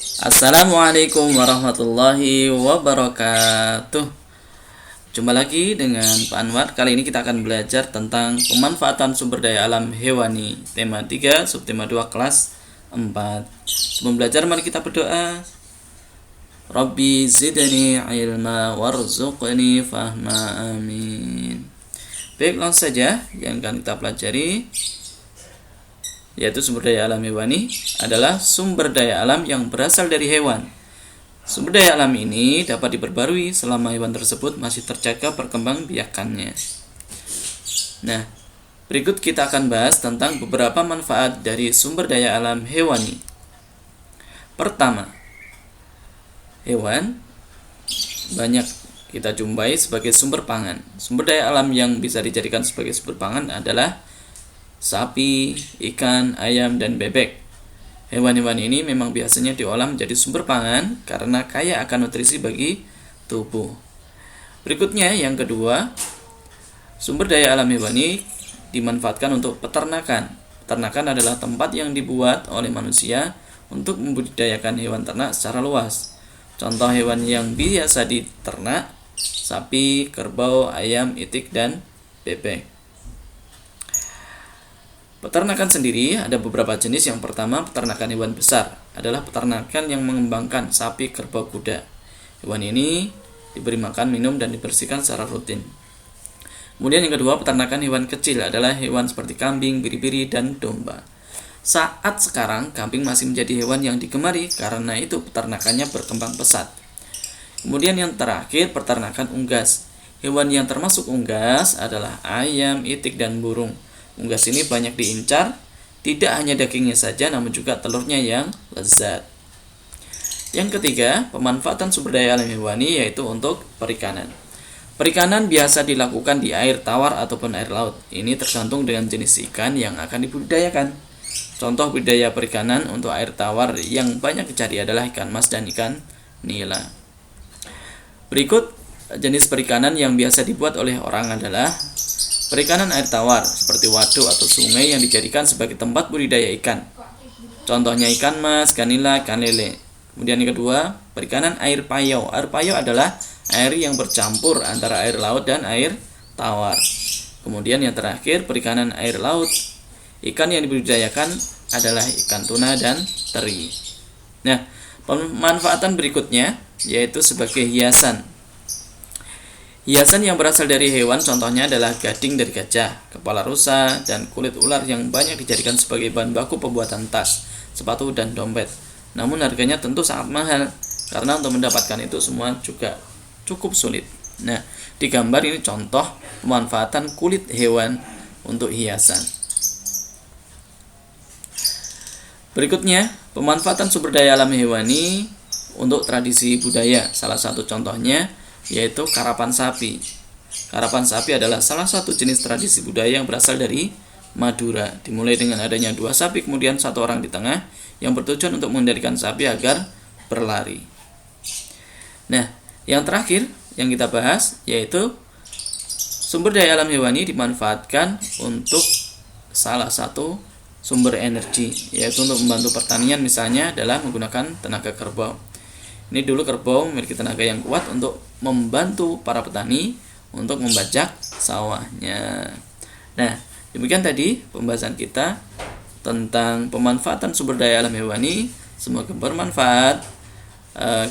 Assalamualaikum warahmatullahi wabarakatuh. Jumpa lagi dengan Pak Anwar. Kali ini kita akan belajar tentang pemanfaatan sumber daya alam hewani. Tema 3, subtema 2, kelas 4. Sebelum belajar mari kita berdoa. Rabbi zidni ilma warzuqni fahma, amin. Baik, langsung saja yang akan kita pelajari, yaitu sumber daya alam hewani adalah sumber daya alam yang berasal dari hewan. Sumber daya alam ini dapat diperbarui selama hewan tersebut masih terjaga perkembangbiakannya. Nah, berikut kita akan bahas tentang beberapa manfaat dari sumber daya alam hewani. Pertama, hewan banyak kita jumpai sebagai sumber pangan. Sumber daya alam yang bisa dijadikan sebagai sumber pangan adalah sapi, ikan, ayam, dan bebek. Hewan-hewan ini memang biasanya diolah menjadi sumber pangan karena kaya akan nutrisi bagi tubuh. Berikutnya, yang kedua, sumber daya alam hewani dimanfaatkan untuk peternakan. Peternakan adalah tempat yang dibuat oleh manusia untuk membudidayakan hewan ternak secara luas. Contoh hewan yang biasa diternak: sapi, kerbau, ayam, itik, dan bebek. Peternakan sendiri ada beberapa jenis. Yang pertama, peternakan hewan besar adalah peternakan yang mengembangkan sapi, kerbau, kuda. Hewan ini diberi makan, minum, dan dibersihkan secara rutin. Kemudian yang kedua, peternakan hewan kecil adalah hewan seperti kambing, biri-biri, dan domba. Saat sekarang, kambing masih menjadi hewan yang digemari karena itu peternakannya berkembang pesat. Kemudian yang terakhir, peternakan unggas. Hewan yang termasuk unggas adalah ayam, itik, dan burung. Unggas ini banyak diincar, tidak hanya dagingnya saja namun juga telurnya yang lezat. Yang ketiga, pemanfaatan sumber daya alam hewani yaitu untuk perikanan. Perikanan biasa dilakukan di air tawar ataupun air laut. Ini tergantung dengan jenis ikan yang akan dibudidayakan. Contoh budidaya perikanan untuk air tawar yang banyak dicari adalah ikan mas dan ikan nila. Berikut jenis perikanan yang biasa dibuat oleh orang adalah perikanan air tawar seperti waduk atau sungai yang dijadikan sebagai tempat budidaya ikan. Contohnya ikan mas, ikan nila, ikan lele. Kemudian yang kedua, perikanan air payau. Air payau adalah air yang bercampur antara air laut dan air tawar. Kemudian yang terakhir, perikanan air laut. Ikan yang dibudidayakan adalah ikan tuna dan teri. Nah, pemanfaatan berikutnya yaitu sebagai hiasan. Hiasan yang berasal dari hewan contohnya adalah gading dari gajah, kepala rusa, dan kulit ular yang banyak dijadikan sebagai bahan baku pembuatan tas, sepatu, dan dompet. Namun harganya tentu sangat mahal karena untuk mendapatkan itu semua juga cukup sulit. Nah, di gambar ini contoh pemanfaatan kulit hewan untuk hiasan. Berikutnya, pemanfaatan sumber daya alam hewani untuk tradisi budaya. Salah satu contohnya yaitu karapan sapi. Karapan sapi adalah salah satu jenis tradisi budaya yang berasal dari Madura. Dimulai dengan adanya 2 sapi, kemudian 1 orang di tengah yang bertujuan untuk mengendalikan sapi agar berlari. Nah, yang terakhir yang kita bahas yaitu sumber daya alam hewani dimanfaatkan untuk salah satu sumber energi, yaitu untuk membantu pertanian, misalnya adalah menggunakan tenaga kerbau. Ini dulu kerbau memiliki tenaga yang kuat untuk membantu para petani untuk membajak sawahnya. Nah, demikian tadi pembahasan kita tentang pemanfaatan sumber daya alam hewani. Semoga bermanfaat.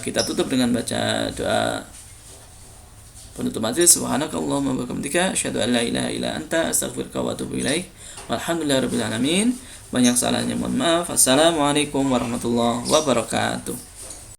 Kita tutup dengan baca doa penutup majelis. Subhanakallahumma wa bihamdika asyhadu an la ilaha illa anta astaghfiruka wa atubu ilaik. Walhamdulillahirabbil alamin. Banyak salahnya mohon maaf. Assalamualaikum warahmatullahi wabarakatuh.